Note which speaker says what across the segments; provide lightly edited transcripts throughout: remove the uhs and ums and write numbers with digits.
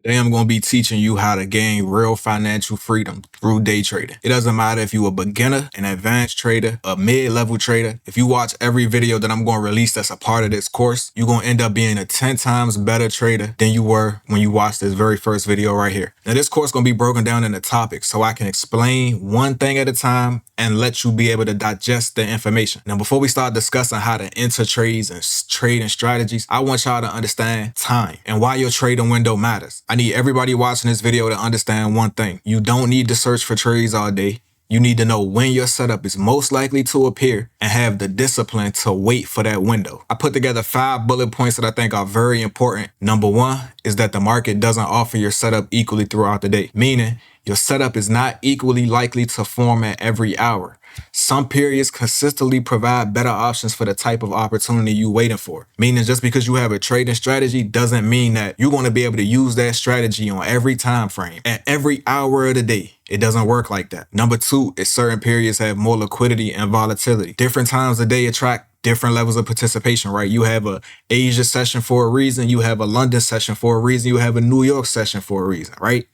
Speaker 1: Today I'm going to be teaching you how to gain real financial freedom through day trading. It doesn't matter if you're a beginner, an advanced trader, a mid-level trader. If you watch every video that I'm going to release that's a part of this course, you're going to end up being a 10 times better trader than you were when you watched this very first video right here. Now this course is going to be broken down into topics so I can explain one thing at a time and let you be able to digest the information. Now before we start discussing how to enter trades and trading strategies, I want y'all to understand time and why your trading window matters. I need everybody watching this video to understand one thing. You don't need to search for trades all day. You need to know when your setup is most likely to appear and have the discipline to wait for that window. I put together 5 bullet points that I think are very important. Number 1 is that the market doesn't offer your setup equally throughout the day, meaning your setup is not equally likely to form at every hour. Some periods consistently provide better options for the type of opportunity you're waiting for. Meaning just because you have a trading strategy doesn't mean that you're going to be able to use that strategy on every time frame at every hour of the day. It doesn't work like that. Number 2 is certain periods have more liquidity and volatility. Different times of day attract different levels of participation, right? You have a Asia session for a reason. You have a London session for a reason. You have a New York session for a reason, right?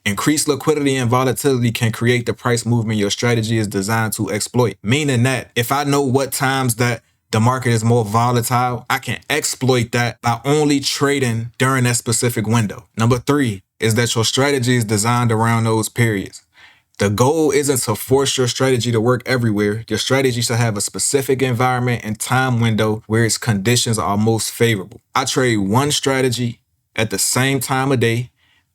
Speaker 1: Increased liquidity and volatility can create the price movement your strategy is designed to exploit. Meaning that if I know what times that the market is more volatile, I can exploit that by only trading during that specific window. Number 3 is that your strategy is designed around those periods. The goal isn't to force your strategy to work everywhere. Your strategy should have a specific environment and time window where its conditions are most favorable. I trade one strategy at the same time of day,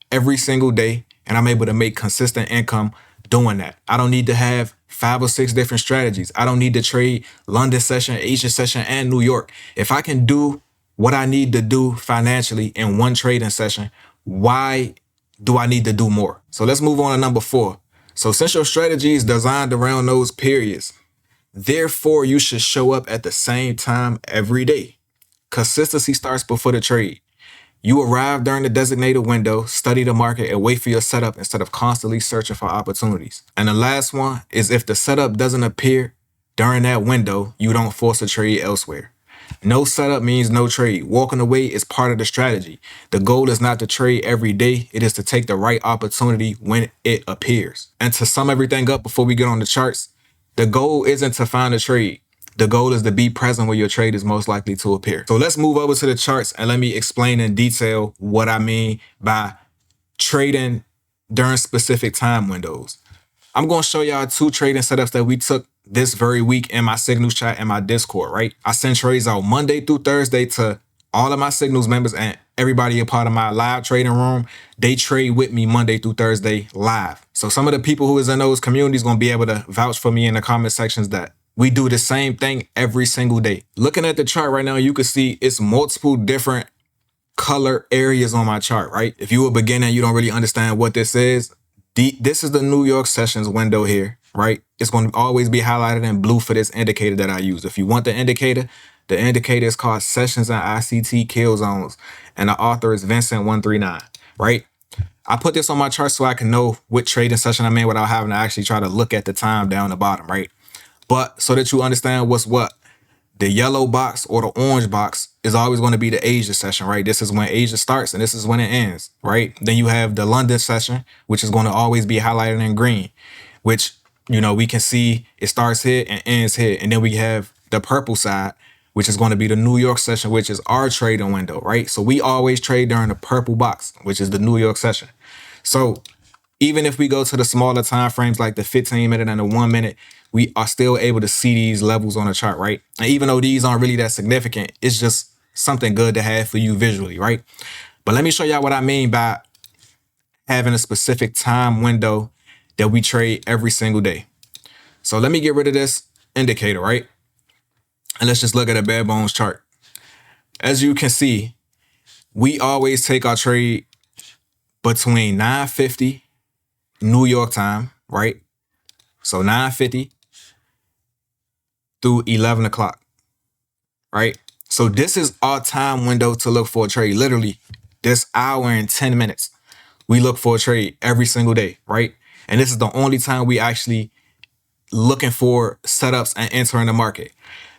Speaker 1: every single day, and I'm able to make consistent income doing that. I don't need to have 5 or 6 different strategies. I don't need to trade London session, Asia session, and New York. If I can do what I need to do financially in one trading session, why do I need to do more? So let's move on to number 4. So since your strategy is designed around those periods, therefore you should show up at the same time every day. Consistency starts before the trade. You arrive during the designated window, study the market, and wait for your setup instead of constantly searching for opportunities. And the last one is if the setup doesn't appear during that window, you don't force a trade elsewhere. No setup means no trade. Walking away is part of the strategy. The goal is not to trade every day. It is to take the right opportunity when it appears. And to sum everything up before we get on the charts, the goal isn't to find a trade. The goal is to be present where your trade is most likely to appear. So let's move over to the charts and let me explain in detail what I mean by trading during specific time windows. I'm going to show y'all 2 trading setups that we took this very week in my signals chat and my Discord, right? I send trades out Monday through Thursday to all of my signals members and everybody a part of my live trading room. They trade with me Monday through Thursday live. So some of the people who is in those communities going to be able to vouch for me in the comment sections that we do the same thing every single day. Looking at the chart right now, you can see it's multiple different color areas on my chart, right? If you're a beginner and you don't really understand what this is, this is the New York sessions window here, right? It's going to always be highlighted in blue for this indicator that I use. If you want the indicator is called Sessions and ICT Kill Zones, and the author is Vincent139, right? I put this on my chart so I can know what trading session I'm in without having to actually try to look at the time down the bottom, right? But so that you understand what's what, the yellow box or the orange box is always going to be the Asia session, right? This is when Asia starts and this is when it ends, right? Then you have the London session, which is going to always be highlighted in green, which, you know, we can see it starts here and ends here. And then we have the purple side, which is going to be the New York session, which is our trading window, right? So we always trade during the purple box, which is the New York session. So even if we go to the smaller time frames like the 15-minute and the 1-minute, we are still able to see these levels on the chart, right? And even though these aren't really that significant, it's just something good to have for you visually, right? But let me show y'all what I mean by having a specific time window that we trade every single day. So let me get rid of this indicator, right? And let's just look at a bare bones chart. As you can see, we always take our trade between 9:50 New York time, right? So 9:50 through 11 o'clock, right? So this is our time window to look for a trade. Literally, this hour and 10 minutes, we look for a trade every single day, right? And this is the only time we actually looking for setups and entering the market.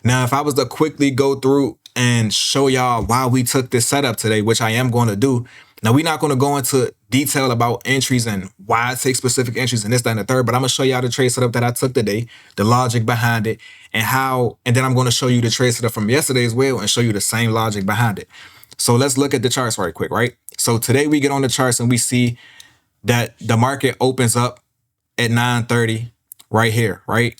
Speaker 1: Now, if I was to quickly go through and show y'all why we took this setup today, which I am going to do, Now, we're not going to go into detail about entries and why I take specific entries and this, that, and the third, but I'm going to show y'all the trade setup that I took today, the logic behind it, and then I'm going to show you the trade setup from yesterday as well and show you the same logic behind it. So let's look at the charts right quick, right? So today we get on the charts and we see that the market opens up at 9:30 right here, right?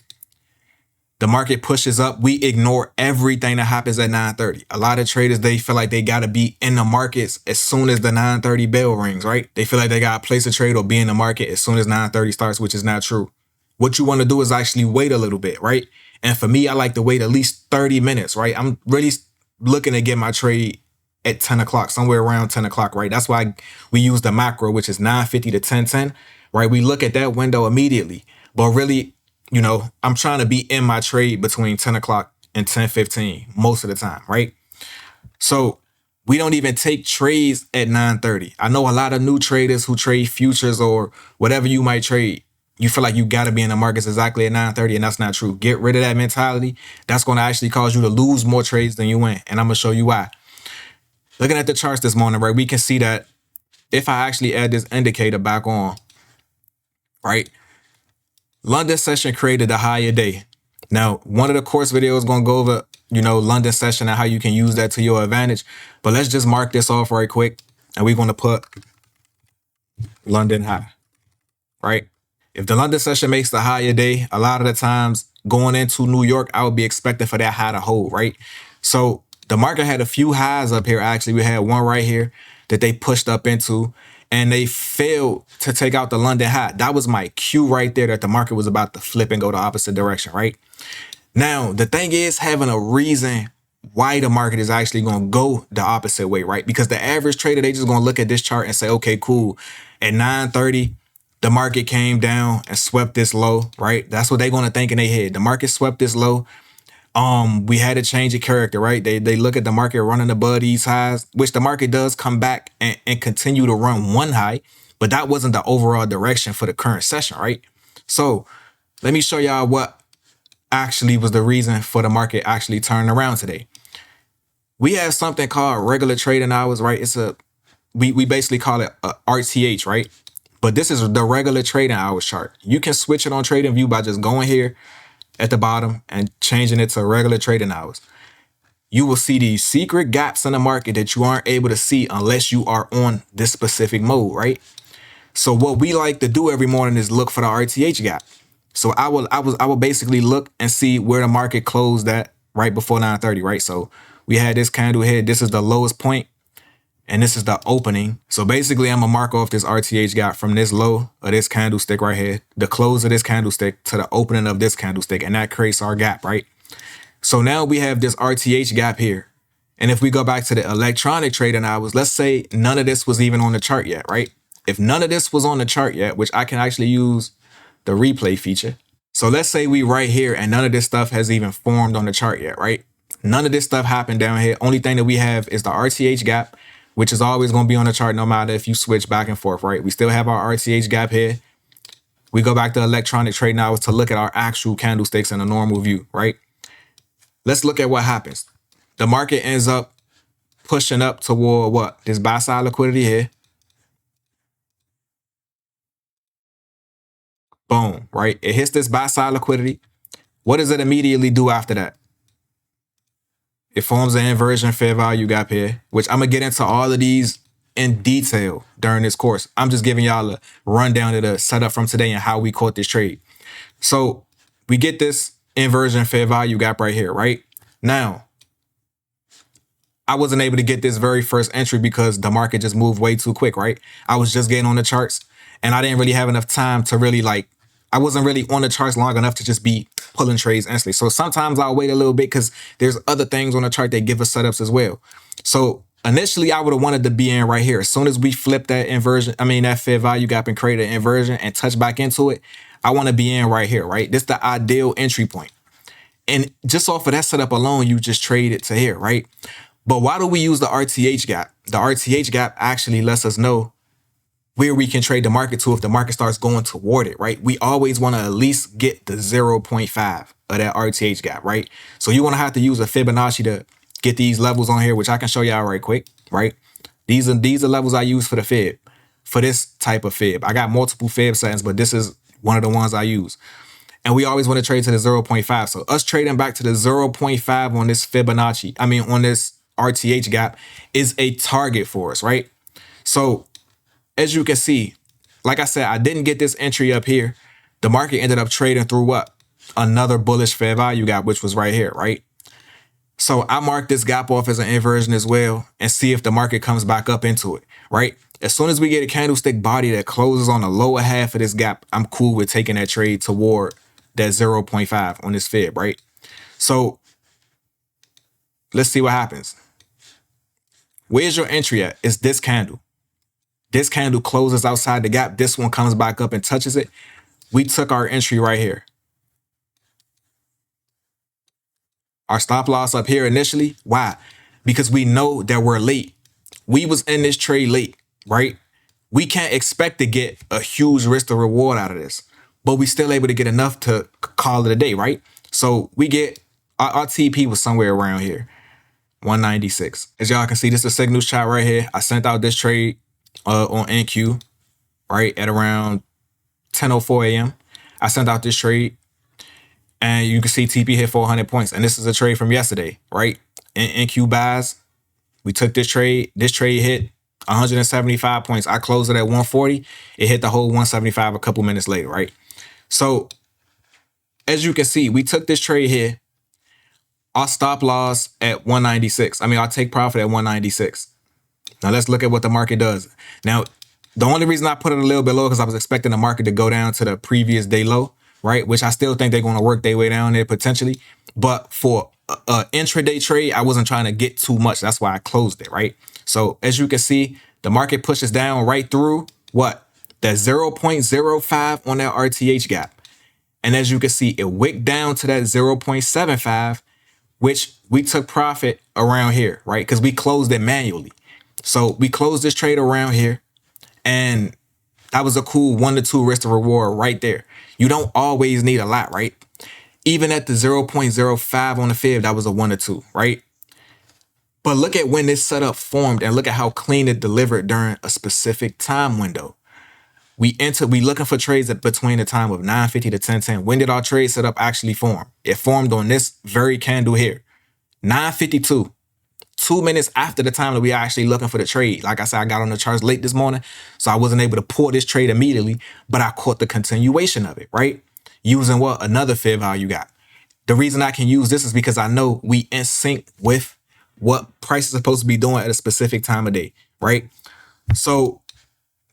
Speaker 1: The market pushes up. We ignore everything that happens at 9:30. A lot of traders, they feel like they got to be in the markets as soon as the 9:30 bell rings, right? They feel like they got to place a trade or be in the market as soon as 9:30 starts, which is not true. What you want to do is actually wait a little bit, right? And for me, I like to wait at least 30 minutes, right? I'm really looking to get my trade at 10 o'clock, somewhere around 10 o'clock, right? That's why we use the macro, which is 9:50 to 10:10, right? We look at that window immediately, but really, I'm trying to be in my trade between 10 o'clock and 10:15 most of the time, right? So we don't even take trades at 9:30. I know a lot of new traders who trade futures or whatever you might trade. You feel like you got to be in the markets exactly at 9:30, and that's not true. Get rid of that mentality. That's going to actually cause you to lose more trades than you win, and I'm going to show you why. Looking at the charts this morning, right, we can see that if I actually add this indicator back on, right, London session created a higher day. Now, one of the course videos going to go over, London session and how you can use that to your advantage. But let's just mark this off right quick. And we're going to put London high, right? If the London session makes the higher day, a lot of the times going into New York, I would be expecting for that high to hold, right? So the market had a few highs up here. Actually, we had one right here that they pushed up into, and they failed to take out the London high. That was my cue right there that the market was about to flip and go the opposite direction, right? Now, the thing is having a reason why the market is actually going to go the opposite way, right? Because the average trader, they just going to look at this chart and say, okay, cool. At 9:30, the market came down and swept this low, right? That's what they're going to think in their head. The market swept this low. We had a change of character, right? They look at the market running above these highs, which the market does come back and continue to run one high, but that wasn't the overall direction for the current session, right? So let me show y'all what actually was the reason for the market actually turning around today. We have something called regular trading hours, right? We basically call it a RTH, right? But this is the regular trading hours chart. You can switch it on TradingView by just going here at the bottom and changing it to regular trading hours. You will see these secret gaps in the market that you aren't able to see unless you are on this specific mode, right? So what we like to do every morning is look for the RTH gap. So I will basically look and see where the market closed at right before 9:30, right? So we had this candle here. This is the lowest point, and this is the opening. So basically, I'm gonna mark off this RTH gap from this low of this candlestick right here, the close of this candlestick to the opening of this candlestick, and that creates our gap, right? So now we have this RTH gap here. And if we go back to the electronic trading hours, let's say none of this was even on the chart yet, right? If none of this was on the chart yet, which I can actually use the replay feature. So let's say we right here and none of this stuff has even formed on the chart yet, right? None of this stuff happened down here. Only thing that we have is the RTH gap, which is always going to be on the chart no matter if you switch back and forth, right? We still have our RTH gap here. We go back to electronic trading hours to look at our actual candlesticks in a normal view, right? Let's look at what happens. The market ends up pushing up toward what? This buy side liquidity here. Boom, right? It hits this buy side liquidity. What does it immediately do after that? It forms an inversion fair value gap here, which I'm going to get into all of these in detail during this course. I'm just giving y'all a rundown of the setup from today and how we caught this trade. So we get this inversion fair value gap right here, right? Now, I wasn't able to get this very first entry because the market just moved way too quick, right? I was just getting on the charts and I didn't really have enough time to really I wasn't really on the charts long enough to just be pulling trades instantly. So sometimes I'll wait a little bit because there's other things on the chart that give us setups as well. So initially I would have wanted to be in right here. As soon as we flip that that fair value gap and create an inversion and touch back into it, I want to be in right here, right? This is the ideal entry point. And just off of that setup alone, you just trade it to here, right? But why do we use the RTH gap? The RTH gap actually lets us know where we can trade the market to if the market starts going toward it, right? We always want to at least get the 0.5 of that RTH gap, right? So you want to have to use a Fibonacci to get these levels on here, which I can show y'all right quick, right? These are levels I use for the fib, for this type of fib. I got multiple fib settings, but this is one of the ones I use. And we always want to trade to the 0.5. So us trading back to the 0.5 on this Fibonacci, on this RTH gap is a target for us, right? So as you can see, like I said, I didn't get this entry up here. The market ended up trading through what? Another bullish fair value gap, which was right here, right? So I marked this gap off as an inversion as well and see if the market comes back up into it, right? As soon as we get a candlestick body that closes on the lower half of this gap, I'm cool with taking that trade toward that 0.5 on this fib, right? So let's see what happens. Where's your entry at? It's this candle. This candle closes outside the gap. This one comes back up and touches it. We took our entry right here. Our stop loss up here initially. Why? Because we know that we're late. We was in this trade late, right? We can't expect to get a huge risk to reward out of this, but we still able to get enough to call it a day, right? So we get, our TP was somewhere around here, 196. As y'all can see, this is a signals chart right here. I sent out this trade on NQ, right, at around 10:04 a.m. I sent out this trade, and you can see TP hit 400 points. And this is a trade from yesterday, right? In NQ buys, we took this trade. This trade hit 175 points. I closed it at 140. It hit the whole 175 a couple minutes later, right? So as you can see, we took this trade here. Our stop loss at 196. Our take profit at 196. Now let's look at what the market does. Now, the only reason I put it a little bit low because I was expecting the market to go down to the previous day low, right? Which I still think they're going to work their way down there potentially. But for an intraday trade, I wasn't trying to get too much. That's why I closed it, right? So as you can see, the market pushes down right through what? That 0.05 on that RTH gap. And as you can see, it wicked down to that 0.75, which we took profit around here, right? Because we closed it manually. So we closed this trade around here, and that was a cool 1 to 2 risk to reward right there. You don't always need a lot, right? Even at the 0.05 on the fib, that was a 1 to 2, right? But look at when this setup formed and look at how clean it delivered during a specific time window. We looking for trades at between the time of 9:50 to 10:10. When did our trade setup actually form? It formed on this very candle here, 9:52. 2 minutes after the time that we are actually looking for the trade. Like I said, I got on the charts late this morning, so I wasn't able to pull this trade immediately, but I caught the continuation of it, right? Using what? Another fair value gap. The reason I can use this is because I know we in sync with what price is supposed to be doing at a specific time of day, right? So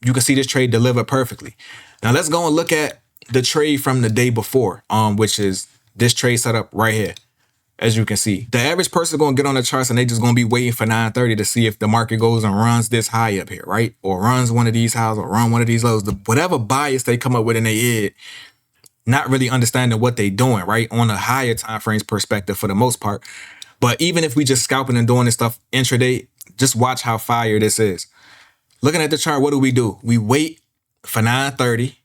Speaker 1: you can see this trade deliver perfectly. Now let's go and look at the trade from the day before, which is this trade setup right here. As you can see, the average person is going to get on the charts and they just going to be waiting for 9:30 to see if the market goes and runs this high up here, right? Or runs one of these highs or run one of these lows. Whatever bias they come up with in their head, not really understanding what they're doing, right? On a higher time frames perspective for the most part. But even if we just scalping and doing this stuff intraday, just watch how fire this is. Looking at the chart, what do? We wait for 9:30.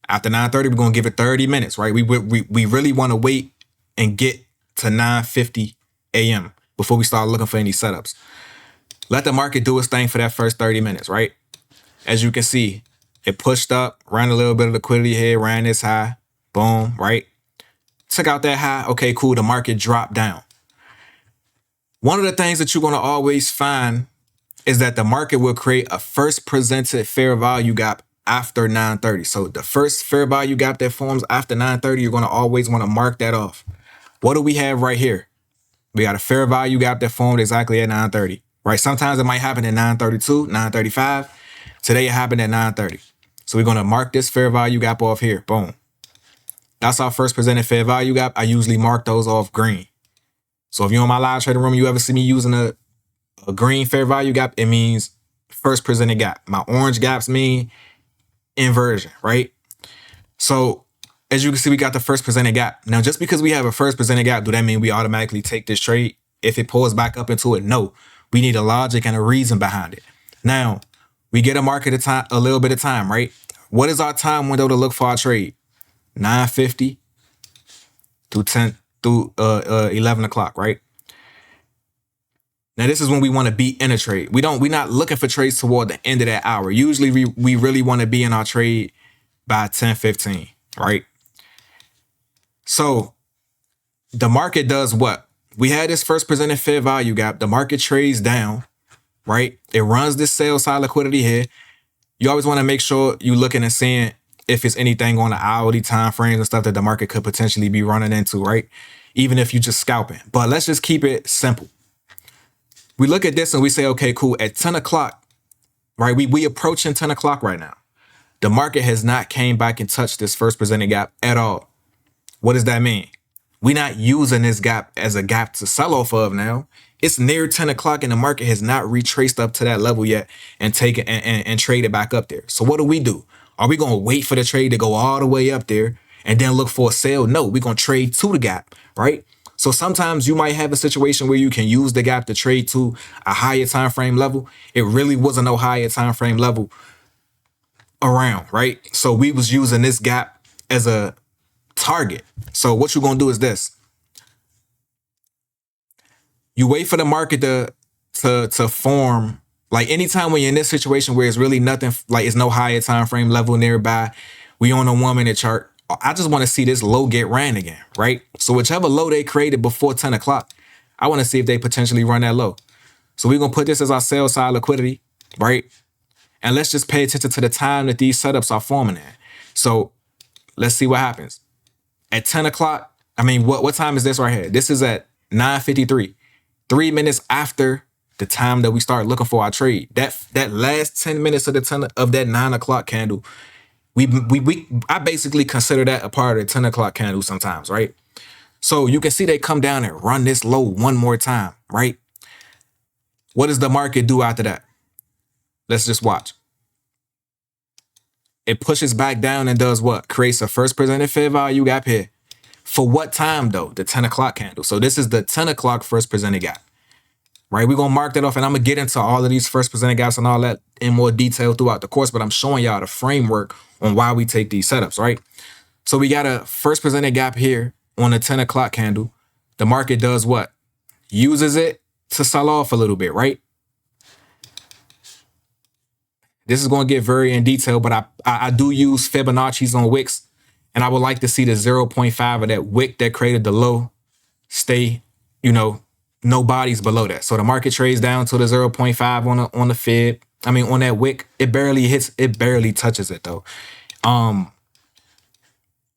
Speaker 1: After 9:30, we're going to give it 30 minutes, right? We really want to wait and get to 9:50 a.m. before we start looking for any setups. Let the market do its thing for that first 30 minutes, right? As you can see, it pushed up, ran a little bit of liquidity here, ran this high, boom, right? Took out that high, okay, cool, the market dropped down. One of the things that you're going to always find is that the market will create a first presented fair value gap after 9:30. So the first fair value gap that forms after 9:30, you're going to always want to mark that off. What do we have right here? We got a fair value gap that formed exactly at 9:30, right? Sometimes it might happen at 9:32, 9:35. Today it happened at 9:30. So we're going to mark this fair value gap off here. Boom. That's our first presented fair value gap. I usually mark those off green. So if you're in my live trading room, you ever see me using a green fair value gap, it means first presented gap. My orange gaps mean inversion, right? So as you can see, we got the first presented gap. Now, just because we have a first presented gap, do that mean we automatically take this trade? If it pulls back up into it, no. We need a logic and a reason behind it. Now, we get a market at time, a little bit of time, right? What is our time window to look for our trade? 9:50 through 11 o'clock, right? Now, this is when we want to be in a trade. We're not looking for trades toward the end of that hour. Usually we really want to be in our trade by 10:15, right? So the market does what? We had this first presented fair value gap. The market trades down, right? It runs this sell side liquidity here. You always want to make sure you're looking and seeing if it's anything on the hourly time frames and stuff that the market could potentially be running into, right? Even if you're just scalping. But let's just keep it simple. We look at this and we say, okay, cool. At 10 o'clock, right? We approaching 10 o'clock right now. The market has not came back and touched this first presented gap at all. What does that mean? We're not using this gap as a gap to sell off of now. It's near 10 o'clock and the market has not retraced up to that level yet and take it and trade it back up there. So what do? Are we going to wait for the trade to go all the way up there and then look for a sale? No, we're going to trade to the gap, right? So sometimes you might have a situation where you can use the gap to trade to a higher time frame level. It really wasn't no higher time frame level around, right? So we was using this gap as a target. So what you're going to do is this. You wait for the market to form. Like anytime when you're in this situation where it's really nothing, like it's no higher time frame level nearby, we on a 1 minute chart. I just want to see this low get ran again, right? So whichever low they created before 10 o'clock, I want to see if they potentially run that low. So we're going to put this as our sell side liquidity, right? And let's just pay attention to the time that these setups are forming at. So let's see what happens. At 10 o'clock, I mean, what time is this right here? This is at 9:53, 3 minutes after the time that we start looking for our trade. That last 10 minutes of that 9 o'clock candle, I basically consider that a part of the 10 o'clock candle sometimes, right? So you can see they come down and run this low one more time, right? What does the market do after that? Let's just watch. It pushes back down and does what? Creates a first presented fair value gap here. For what time though? The 10 o'clock candle. So this is the 10 o'clock first presented gap, right? We're going to mark that off and I'm going to get into all of these first presented gaps and all that in more detail throughout the course, but I'm showing y'all the framework on why we take these setups, right? So we got a first presented gap here on the 10 o'clock candle. The market does what? Uses it to sell off a little bit, right? This is going to get very in detail, but I do use Fibonacci's on wicks, and I would like to see the 0.5 of that wick that created the low stay, no bodies below that. So the market trades down to the 0.5 on the fib. I mean, on that wick, it barely touches it though.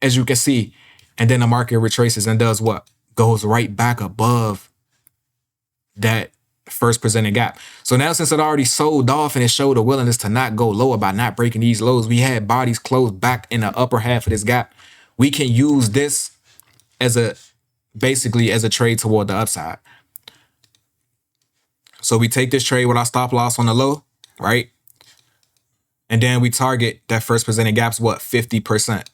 Speaker 1: As you can see, and then the market retraces and does what? Goes right back above that first presented gap. So now since it already sold off and it showed a willingness to not go lower by not breaking these lows, we had bodies closed back in the upper half of this gap. We can use this basically as a trade toward the upside. So we take this trade with our stop loss on the low, right? And then we target that first presented gap's what? 50%.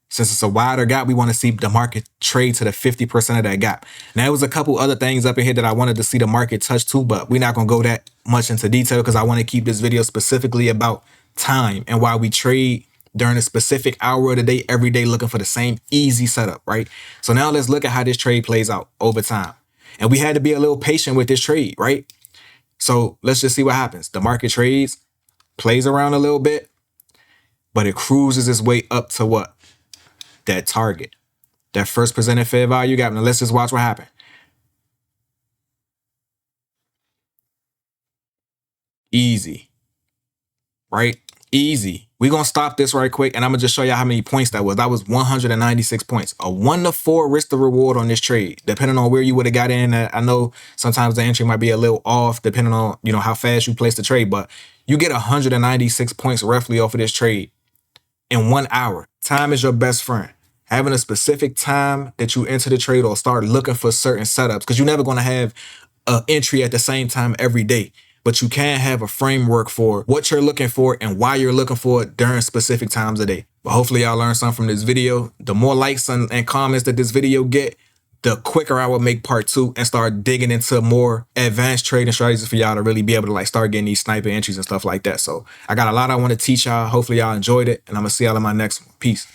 Speaker 1: Since it's a wider gap, we want to see the market trade to the 50% of that gap. Now, there was a couple other things up in here that I wanted to see the market touch too, but we're not going to go that much into detail because I want to keep this video specifically about time and why we trade during a specific hour of the day, every day, looking for the same easy setup, right? So now let's look at how this trade plays out over time. And we had to be a little patient with this trade, right? So let's just see what happens. The market trades, plays around a little bit, but it cruises its way up to what? That target, that first presented fair value gap. Now let's just watch what happened. Easy, right? Easy. We're going to stop this right quick and I'm going to just show you how many points that was. That was 196 points. A 1 to 4 risk to reward on this trade, depending on where you would have got in. I know sometimes the entry might be a little off depending on, how fast you place the trade, but you get 196 points roughly off of this trade in 1 hour. Time is your best friend. Having a specific time that you enter the trade or start looking for certain setups, because you're never going to have an entry at the same time every day, but you can have a framework for what you're looking for and why you're looking for it during specific times of day. But hopefully y'all learned something from this video. The more likes and comments that this video get, the quicker I will make part 2 and start digging into more advanced trading strategies for y'all to really be able to start getting these sniper entries and stuff like that. So I got a lot I want to teach y'all. Hopefully y'all enjoyed it, and I'm going to see y'all in my next one. Peace.